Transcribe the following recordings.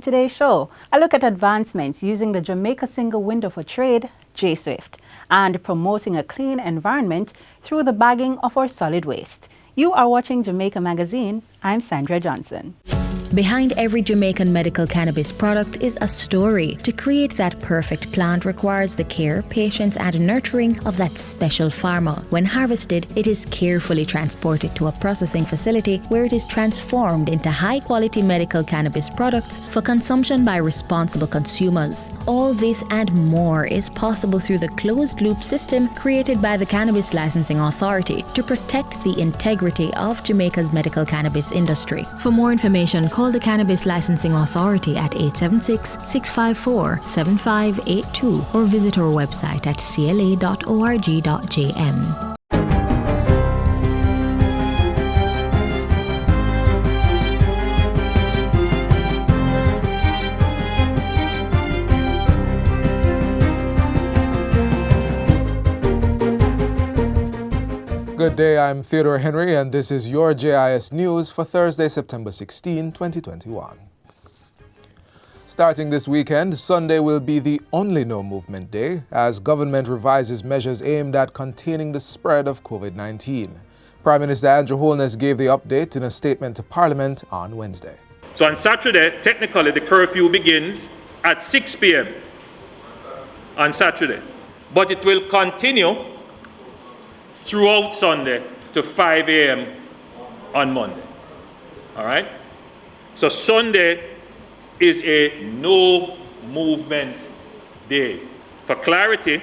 In today's show, a look at advancements using the Jamaica single window for trade, JSwift, and promoting a clean environment through the bagging of our solid waste. You are watching Jamaica Magazine. I'm Sandra Johnson. Behind every Jamaican medical cannabis product is a story. To create that perfect plant requires the care, patience and nurturing of that special farmer. When harvested, it is carefully transported to a processing facility where it is transformed into high-quality medical cannabis products for consumption by responsible consumers. All this and more is possible through the closed-loop system created by the Cannabis Licensing Authority to protect the integrity of Jamaica's medical cannabis industry. For more information, call the Cannabis Licensing Authority at 876-654-7582 or visit our website at cla.org.jm. Good day, I'm Theodore Henry, and this is your JIS News for Thursday, September 16, 2021. Starting this weekend, Sunday will be the only no-movement day as government revises measures aimed at containing the spread of COVID-19. Prime Minister Andrew Holness gave the update in a statement to Parliament on Wednesday. So on Saturday, technically the curfew begins at 6 p.m. on Saturday, but it will continue throughout Sunday to 5 a.m. on Monday. All right? So Sunday is a no movement day. For clarity,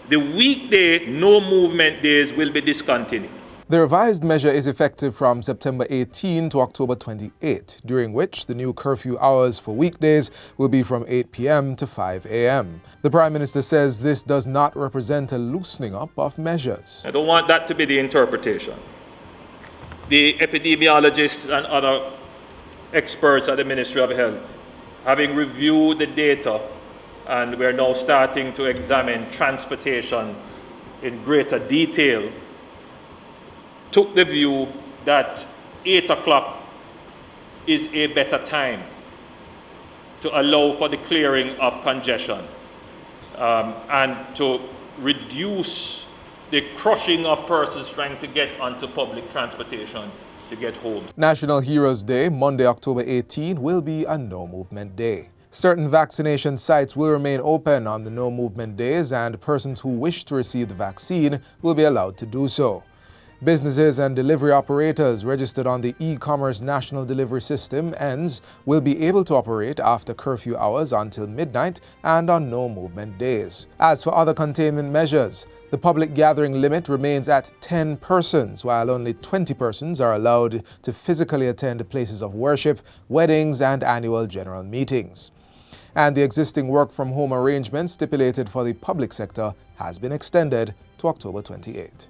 the weekday no movement days will be discontinued. The revised measure is effective from September 18 to October 28, during which the new curfew hours for weekdays will be from 8 p.m. to 5 a.m. The Prime Minister says this does not represent a loosening up of measures. I don't want that to be the interpretation. The epidemiologists and other experts at the Ministry of Health, having reviewed the data, and we're now starting to examine transportation in greater detail, took the view that 8 o'clock is a better time to allow for the clearing of congestion and to reduce the crushing of persons trying to get onto public transportation to get home. National Heroes Day, Monday, October 18, will be a no-movement day. Certain vaccination sites will remain open on the no-movement days, and persons who wish to receive the vaccine will be allowed to do so. Businesses and delivery operators registered on the e-commerce national delivery system ENDS will be able to operate after curfew hours until midnight and on no-movement days. As for other containment measures, the public gathering limit remains at 10 persons, while only 20 persons are allowed to physically attend places of worship, weddings, and annual general meetings. And the existing work-from-home arrangement stipulated for the public sector has been extended to October 28.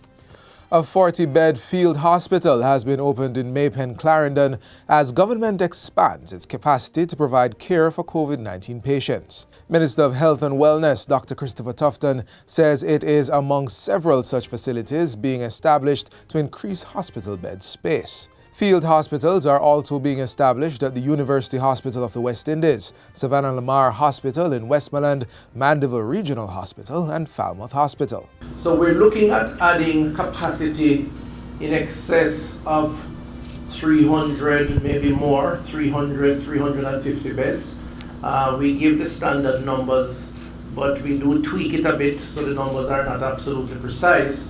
A 40-bed field hospital has been opened in Maypen, Clarendon, as government expands its capacity to provide care for COVID-19 patients. Minister of Health and Wellness, Dr. Christopher Tufton, says it is among several such facilities being established to increase hospital bed space. Field hospitals are also being established at the University Hospital of the West Indies, Savannah Lamar Hospital in Westmoreland, Mandeville Regional Hospital, and Falmouth Hospital. So we're looking at adding capacity in excess of 300, maybe more, 300, 350 beds. We give the standard numbers, but we do tweak it a bit so the numbers are not absolutely precise.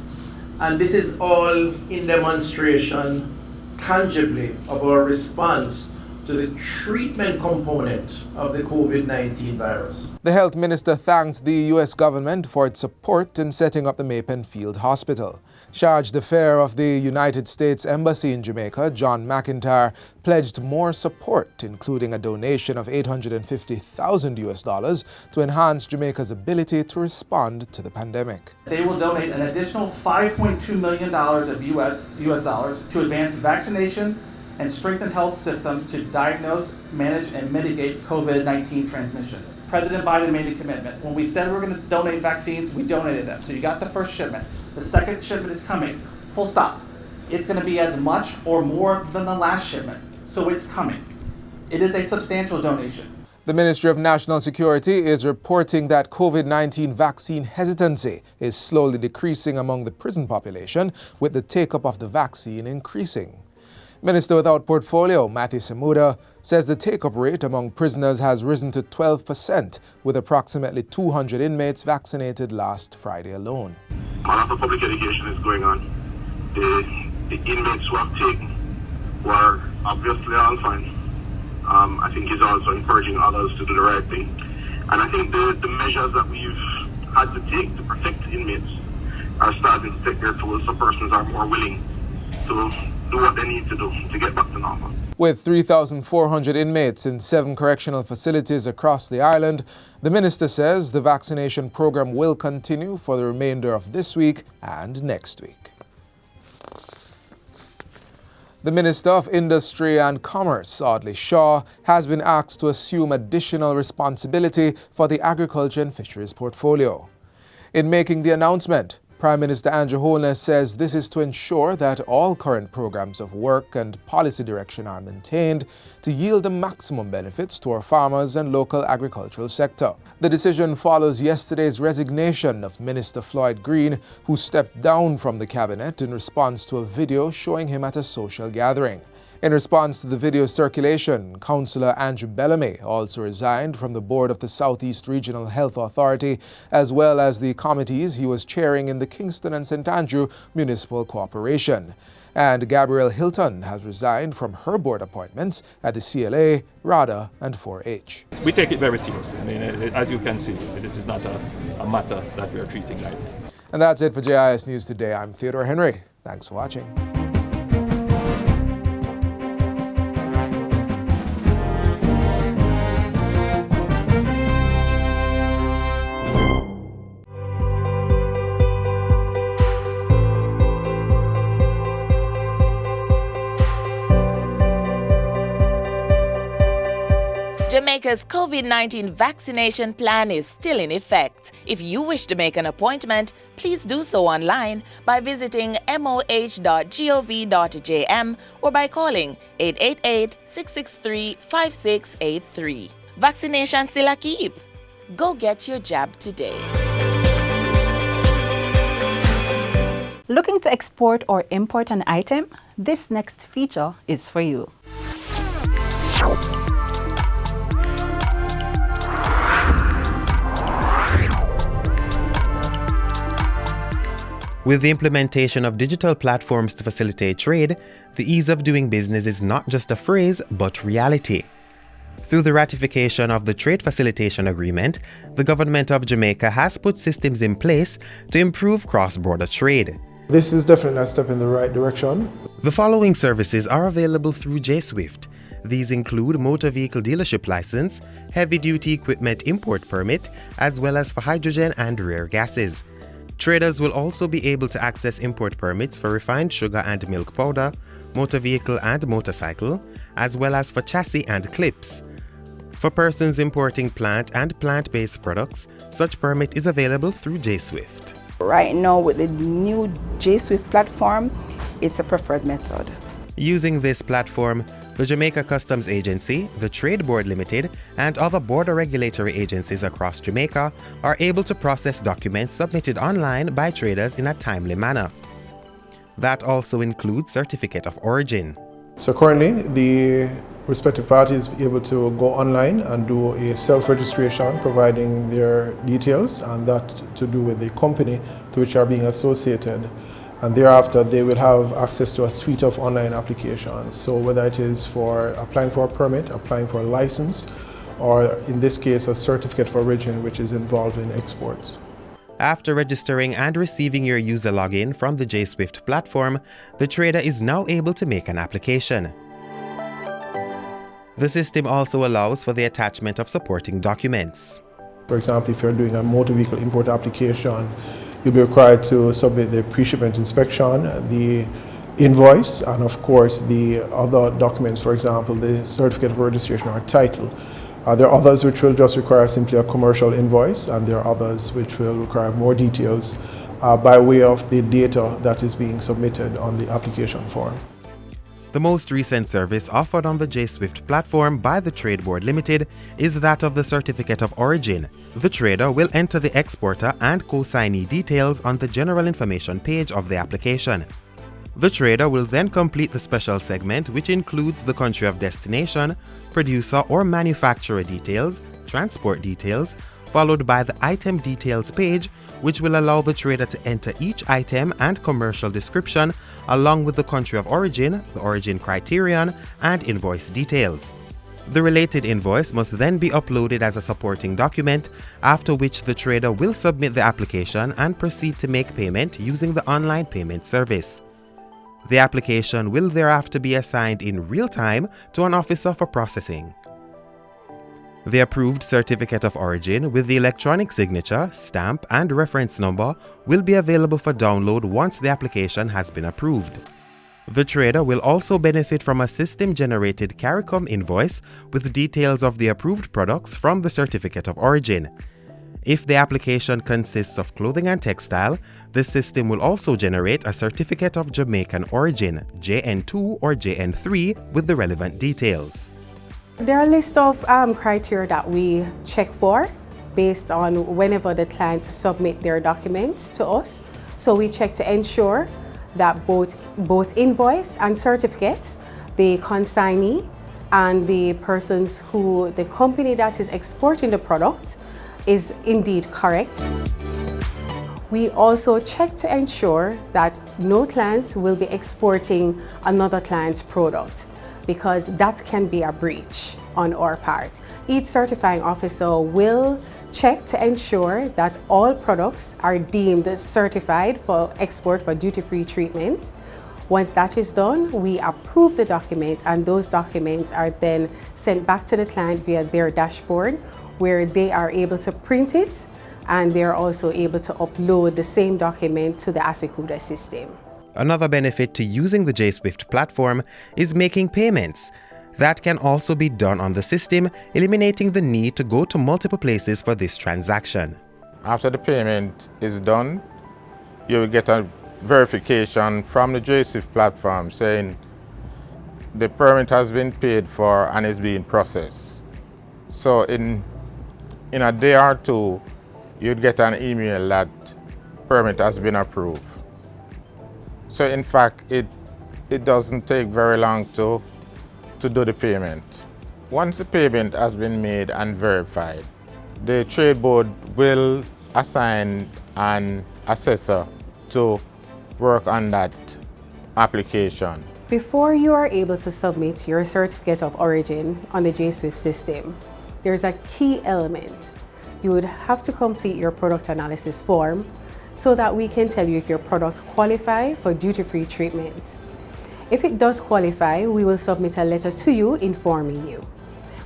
And this is all in demonstration tangibly of our response to the treatment component of the COVID-19 virus. The health minister thanks the U.S. government for its support in setting up the Maypen Field Hospital. Charge d'Affaires of the United States Embassy in Jamaica, John McIntyre, pledged more support, including a donation of $850,000 to enhance Jamaica's ability to respond to the pandemic. They will donate an additional $5.2 million of US dollars to advance vaccination and strengthen health systems to diagnose, manage, and mitigate COVID-19 transmissions. President Biden made a commitment. When we said we were going to donate vaccines, we donated them. So you got the first shipment. The second shipment is coming. Full stop. It's going to be as much or more than the last shipment. So it's coming. It is a substantial donation. The Ministry of National Security is reporting that COVID-19 vaccine hesitancy is slowly decreasing among the prison population, with the take-up of the vaccine increasing. Minister without portfolio, Matthew Samuda, says the take-up rate among prisoners has risen to 12%, with approximately 200 inmates vaccinated last Friday alone. A lot of public education is going on. The inmates who have taken were obviously all fine. I think he's also encouraging others to do the right thing. And I think the measures that we've had to take to protect inmates are starting to take their tools, so persons are more willing to do what they need to do to get back to normal. With 3,400 inmates in 7 correctional facilities across the island, the minister says the vaccination program will continue for the remainder of this week and next week. The Minister of Industry and Commerce, Audley Shaw, has been asked to assume additional responsibility for the agriculture and fisheries portfolio. In making the announcement, Prime Minister Andrew Holness says this is to ensure that all current programs of work and policy direction are maintained to yield the maximum benefits to our farmers and local agricultural sector. The decision follows yesterday's resignation of Minister Floyd Green, who stepped down from the cabinet in response to a video showing him at a social gathering. In response to the video circulation, Councillor Andrew Bellamy also resigned from the board of the Southeast Regional Health Authority, as well as the committees he was chairing in the Kingston and St. Andrew Municipal Corporation. And Gabrielle Hilton has resigned from her board appointments at the CLA, RADA, and 4-H. We take it very seriously. I mean, as you can see, this is not a matter that we are treating lightly. And that's it for JIS News Today. I'm Theodore Henry. Thanks for watching. Jamaica's COVID-19 vaccination plan is still in effect. If you wish to make an appointment, please do so online by visiting moh.gov.jm or by calling 888-663-5683. Vaccination still a keep. Go get your jab today. Looking to export or import an item? This next feature is for you. With the implementation of digital platforms to facilitate trade, the ease of doing business is not just a phrase, but reality. Through the ratification of the Trade Facilitation Agreement, the government of Jamaica has put systems in place to improve cross-border trade. This is definitely a step in the right direction. The following services are available through JSwift. These include motor vehicle dealership license, heavy-duty equipment import permit, as well as for hydrogen and rare gases. Traders will also be able to access import permits for refined sugar and milk powder, motor vehicle and motorcycle, as well as for chassis and clips. For persons importing plant and plant-based products, such permit is available through JSwift. Right now, with the new JSwift platform, it's a preferred method. Using this platform, the Jamaica Customs Agency, the Trade Board Limited, and other border regulatory agencies across Jamaica are able to process documents submitted online by traders in a timely manner. That also includes certificate of origin. So currently, the respective parties are able to go online and do a self-registration, providing their details, and that to do with the company to which are being associated. And thereafter, they will have access to a suite of online applications. So whether it is for applying for a permit, applying for a license, or in this case, a certificate of origin, which is involved in exports. After registering and receiving your user login from the JSwift platform, the trader is now able to make an application. The system also allows for the attachment of supporting documents. For example, if you're doing a motor vehicle import application, you'll be required to submit the pre-shipment inspection, the invoice, and of course the other documents, for example, the certificate of registration or title. There are others which will just require simply a commercial invoice, and there are others which will require more details by way of the data that is being submitted on the application form. The most recent service offered on the JSwift platform by the Trade Board Limited is that of the Certificate of Origin. The trader will enter the exporter and consignee details on the general information page of the application. The trader will then complete the special segment, which includes the country of destination, producer or manufacturer details, transport details, followed by the item details page, which will allow the trader to enter each item and commercial description along with the country of origin, the origin criterion, and invoice details. The related invoice must then be uploaded as a supporting document, after which the trader will submit the application and proceed to make payment using the online payment service. The application will thereafter be assigned in real time to an officer for processing. The approved Certificate of Origin with the electronic signature, stamp, and reference number will be available for download once the application has been approved. The trader will also benefit from a system-generated CARICOM invoice with details of the approved products from the Certificate of Origin. If the application consists of clothing and textile, the system will also generate a Certificate of Jamaican Origin, JN2 or JN3, with the relevant details. There are a list of criteria that we check for based on whenever the clients submit their documents to us. So we check to ensure that both invoice and certificates, the consignee and the the company that is exporting the product is indeed correct. We also check to ensure that no clients will be exporting another client's product, because that can be a breach on our part. Each certifying officer will check to ensure that all products are deemed certified for export for duty-free treatment. Once that is done, we approve the document, and those documents are then sent back to the client via their dashboard, where they are able to print it, and they're also able to upload the same document to the Asikuda system. Another benefit to using the JSwift platform is making payments. That can also be done on the system, eliminating the need to go to multiple places for this transaction. After the payment is done, you will get a verification from the JSwift platform saying the permit has been paid for and is being processed. So in a day or two, you'd get an email that permit has been approved. So in fact, it doesn't take very long to do the payment. Once the payment has been made and verified, the Trade Board will assign an assessor to work on that application. Before you are able to submit your Certificate of Origin on the JSwift system, there's a key element. You would have to complete your product analysis form so that we can tell you if your product qualifies for duty-free treatment. If it does qualify, we will submit a letter to you informing you.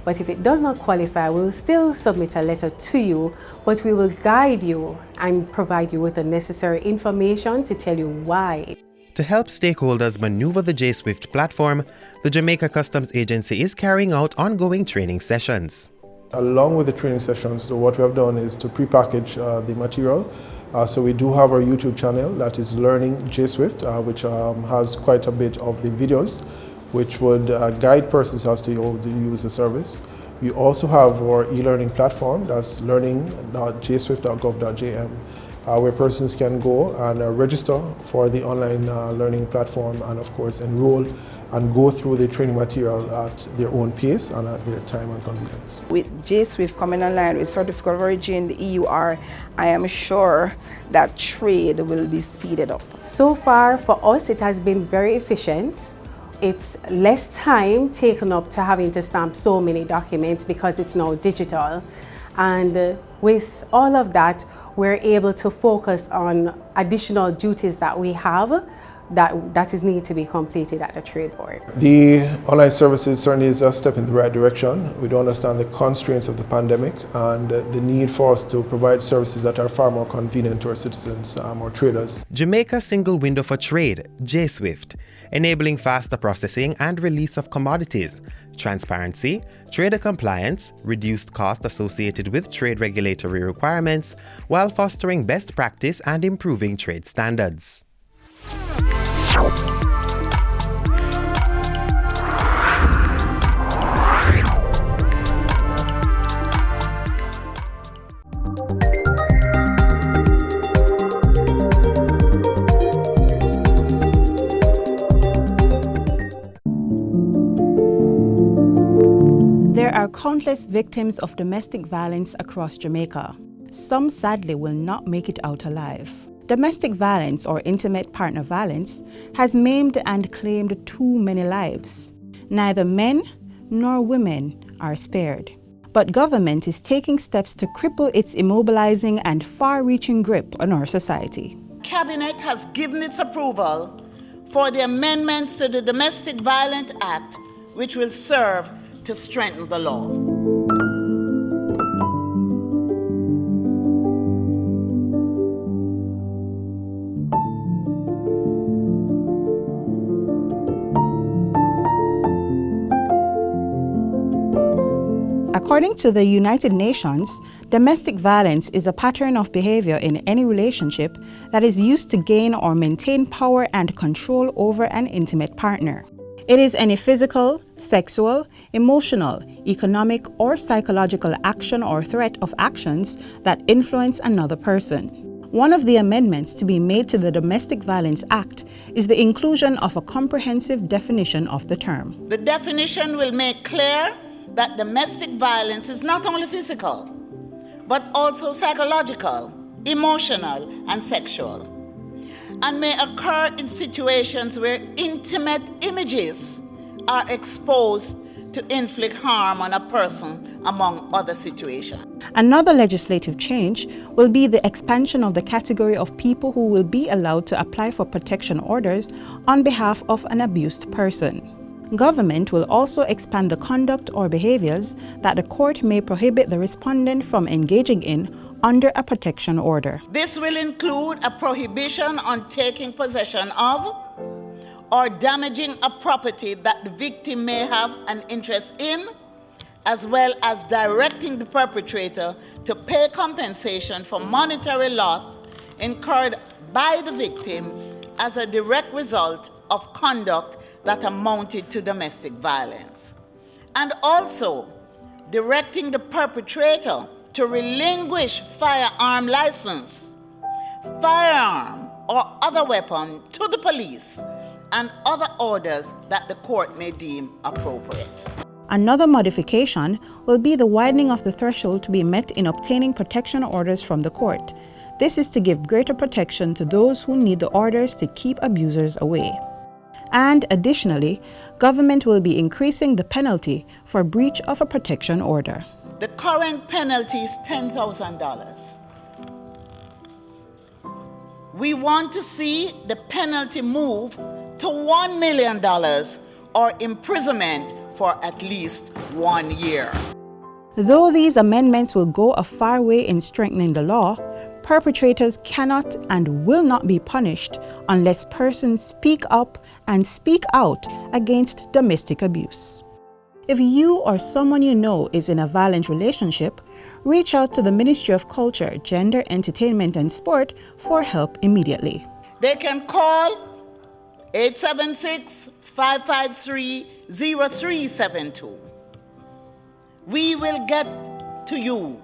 But if it does not qualify, we'll still submit a letter to you, but we will guide you and provide you with the necessary information to tell you why. To help stakeholders maneuver the JSwift platform, the Jamaica Customs Agency is carrying out ongoing training sessions. Along with the training sessions, so what we have done is to prepackage the material. So we do have our YouTube channel that is Learning JSwift, which has quite a bit of the videos, which would guide persons as to use the service. We also have our e-learning platform, that's learning.jswift.gov.jm, where persons can go and register for the online learning platform and of course enroll and go through the training material at their own pace and at their time and convenience. With JSwift coming online with Certificate of Origin, the EUR, I am sure that trade will be speeded up. So far for us, it has been very efficient. It's less time taken up to having to stamp so many documents because it's now digital. And with all of that, we're able to focus on additional duties that we have that is needed to be completed at the Trade Board. The online services certainly is a step in the right direction. We do understand the constraints of the pandemic and the need for us to provide services that are far more convenient to our citizens or traders. Jamaica Single Window for Trade, JSwift, enabling faster processing and release of commodities, transparency, trader compliance, reduced cost associated with trade regulatory requirements, while fostering best practice and improving trade standards. countless victims of domestic violence across Jamaica. Some sadly will not make it out alive. Domestic violence or intimate partner violence has maimed and claimed too many lives. Neither men nor women are spared. But government is taking steps to cripple its immobilizing and far-reaching grip on our society. Cabinet has given its approval for the amendments to the Domestic Violence Act, which will serve to strengthen the law. According to the United Nations, domestic violence is a pattern of behavior in any relationship that is used to gain or maintain power and control over an intimate partner. It is any physical, sexual, emotional, economic, or psychological action or threat of actions that influence another person. One of the amendments to be made to the Domestic Violence Act is the inclusion of a comprehensive definition of the term. The definition will make clear that domestic violence is not only physical, but also psychological, emotional, and sexual, and may occur in situations where intimate images are exposed to inflict harm on a person, among other situations. Another legislative change will be the expansion of the category of people who will be allowed to apply for protection orders on behalf of an abused person. Government will also expand the conduct or behaviors that the court may prohibit the respondent from engaging in under a protection order. This will include a prohibition on taking possession of or damaging a property that the victim may have an interest in, as well as directing the perpetrator to pay compensation for monetary loss incurred by the victim as a direct result of conduct that amounted to domestic violence, and also directing the perpetrator to relinquish firearm license, firearm, or other weapon to the police, and other orders that the court may deem appropriate. Another modification will be the widening of the threshold to be met in obtaining protection orders from the court. This is to give greater protection to those who need the orders to keep abusers away. And additionally, government will be increasing the penalty for breach of a protection order. The current penalty is $10,000. We want to see the penalty move to $1 million or imprisonment for at least 1 year. Though these amendments will go a far way in strengthening the law, perpetrators cannot and will not be punished unless persons speak up and speak out against domestic abuse. If you or someone you know is in a violent relationship, reach out to the Ministry of Culture, Gender, Entertainment and Sport for help immediately. They can call 876-553-0372. We will get to you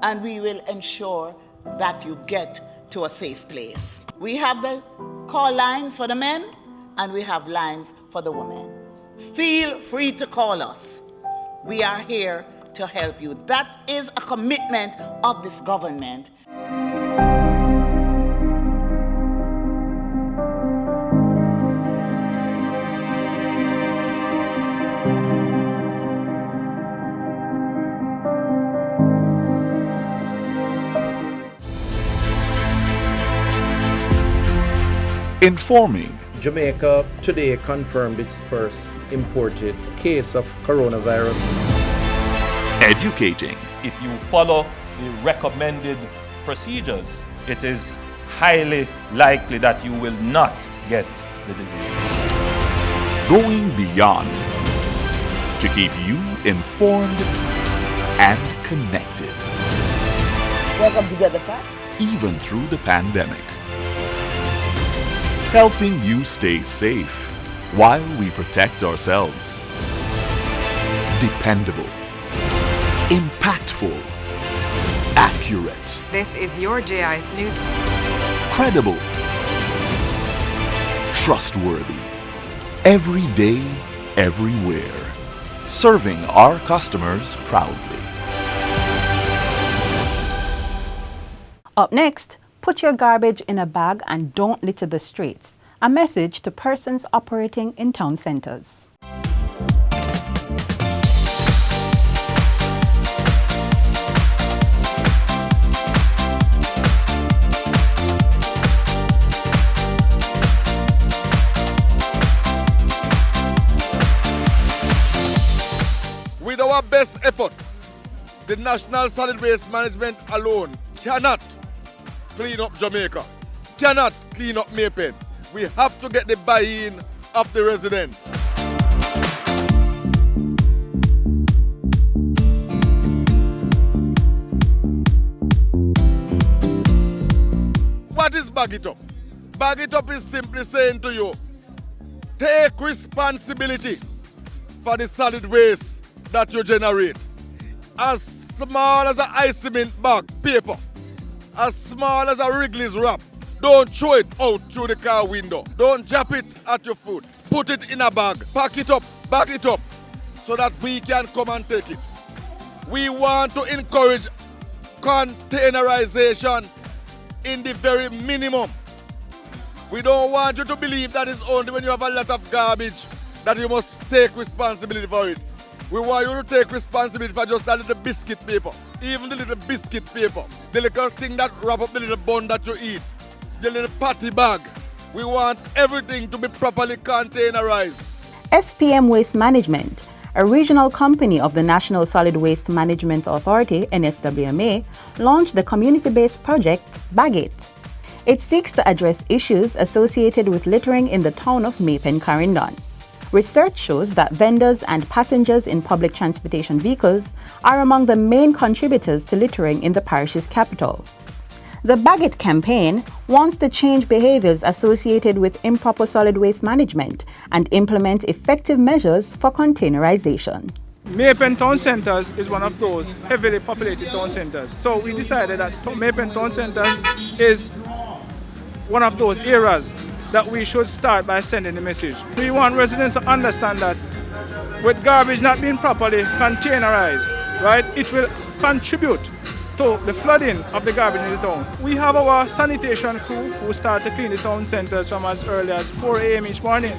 and we will ensure that you get to a safe place. We have the call lines for the men and we have lines for the women. Feel free to call us. We are here to help you. That is a commitment of this government. Informing. Jamaica today confirmed its first imported case of coronavirus. Educating. If you follow the recommended procedures, it is highly likely that you will not get the disease. Going beyond to keep you informed and connected. Welcome together, Pat. Even through the pandemic. Helping you stay safe while we protect ourselves. Dependable. Impactful. Accurate. This is your JS News. Credible. Trustworthy. Every day, everywhere. serving our customers proudly. Up next, put your garbage in a bag and don't litter the streets. A message to persons operating in town centers. With our best effort, the National Solid Waste Management alone cannot clean up Jamaica, cannot clean up Maypen. We have to get the buy-in of the residents. What is Bag It Up? Bag It Up is simply saying to you, take responsibility for the solid waste that you generate. As small as an ice cement bag, paper, as small as a Wrigley's wrap, don't throw it out through the car window. Don't drop it at your foot. Put it in a bag, pack it up, bag it up, so that we can come and take it. We want to encourage containerization in the very minimum. We don't want you to believe that it's only when you have a lot of garbage that you must take responsibility for it. We want you to take responsibility for just that little biscuit paper, even the little biscuit paper, the little thing that wrap up the little bun that you eat, the little patty bag. We want everything to be properly containerized. SPM Waste Management, a regional company of the National Solid Waste Management Authority, NSWMA, launched the community-based project Bag It. It seeks to address issues associated with littering in the town of Maypen-Carindon. Research shows that vendors and passengers in public transportation vehicles are among the main contributors to littering in the parish's capital. The Bag It campaign wants to change behaviors associated with improper solid waste management and implement effective measures for containerization. Maypen Town Centers is one of those heavily populated town centers. So we decided that Maypen Town Center is one of those areas that we should start by sending the message. We want residents to understand that with garbage not being properly containerized, right, it will contribute to the flooding of the garbage in the town. We have our sanitation crew who start to clean the town centers from as early as 4 a.m. each morning.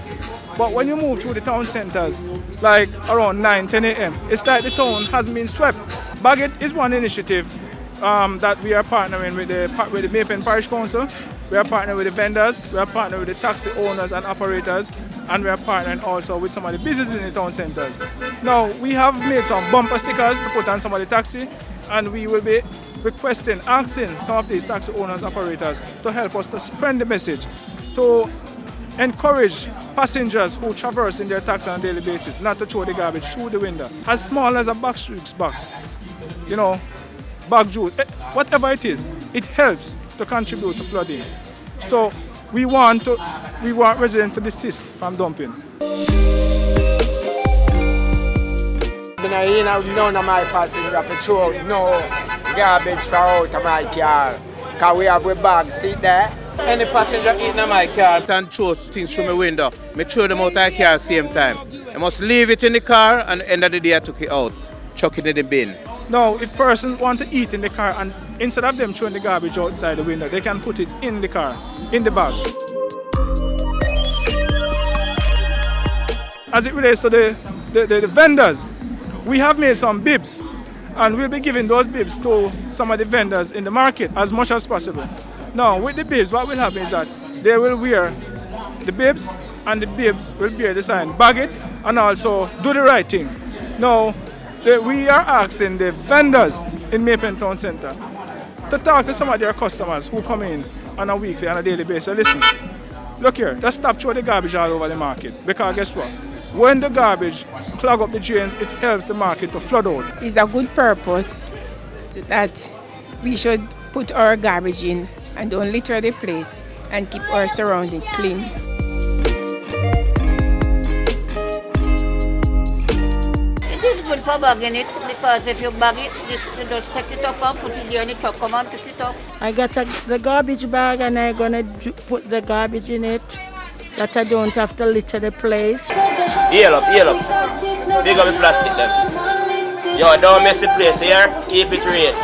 But when you move through the town centers, like around 9, 10 a.m., it's like the town hasn't been swept. Bag It is one initiative that we are partnering with the Maypen Parish Council. We are partnering with the vendors, we are partnering with the taxi owners and operators, and we are partnering also with some of the businesses in the town centers. Now, we have made some bumper stickers to put on some of the taxi, and we will be asking some of these taxi owners and operators to help us to spread the message, to encourage passengers who traverse in their taxi on a daily basis not to throw the garbage through the window. As small as a box, you know, bag juice, whatever it is, it helps to contribute to flooding. So we want residents to desist from dumping. None of my passengers have to throw no garbage for out of my car, because we have a bag, see there. Any passenger eating in my car and throw things through my window, I throw them out of the car at the same time. I must leave it in the car, and at the end of the day I took it out, chuck it in the bin. Now, if persons want to eat in the car, and instead of them throwing the garbage outside the window, they can put it in the car, in the bag. As it relates to the vendors, we have made some bibs, and we'll be giving those bibs to some of the vendors in the market as much as possible. Now, with the bibs, what will happen is that they will wear the bibs, and the bibs will bear the sign Bag It, and also do the right thing. Now, we are asking the vendors in Maypen Town Centre to talk to some of their customers who come in on a weekly and a daily basis. Listen, look here, let's stop throwing the garbage all over the market, because guess what? When the garbage clog up the drains, it helps the market to flood out. It's a good purpose that we should put our garbage in and don't litter the place and keep our surroundings clean. It is good for bagging it, because if you bag it, you just take it up and put it there in the truck, come and pick it up. I got the garbage bag and I'm going to put the garbage in it, that I don't have to litter the place. Heal up. Big up the plastic then. Yo, don't mess the place here. Keep it real.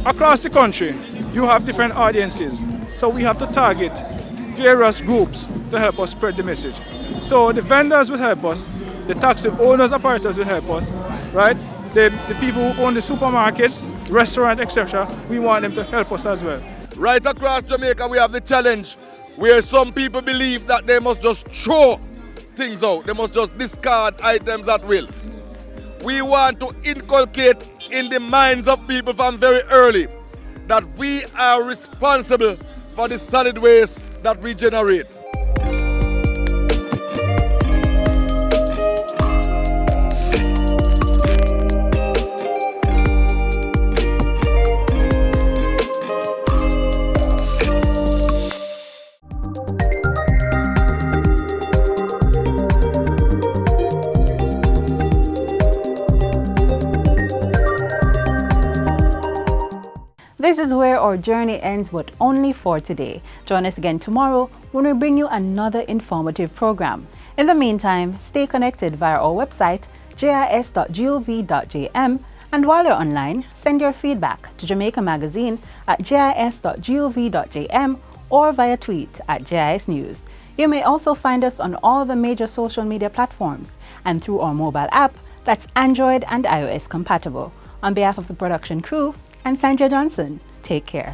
Across the country, you have different audiences. So we have to target various groups to help us spread the message. So the vendors will help us, the taxi owners, operators will help us, right? The people who own the supermarkets, restaurant, etc., we want them to help us as well. Right across Jamaica, we have the challenge where some people believe that they must just throw things out. They must just discard items at will. We want to inculcate in the minds of people from very early that we are responsible for the solid waste that we generate. This is where our journey ends, but only for today. Join us again tomorrow when we bring you another informative program. In the meantime, stay connected via our website, jis.gov.jm, and while you're online, send your feedback to Jamaica Magazine at jis.gov.jm or via tweet at JIS News. You may also find us on all the major social media platforms and through our mobile app that's Android and iOS compatible. On behalf of the production crew, I'm Sandra Johnson. Take care.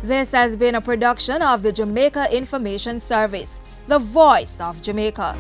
This has been a production of the Jamaica Information Service, the voice of Jamaica.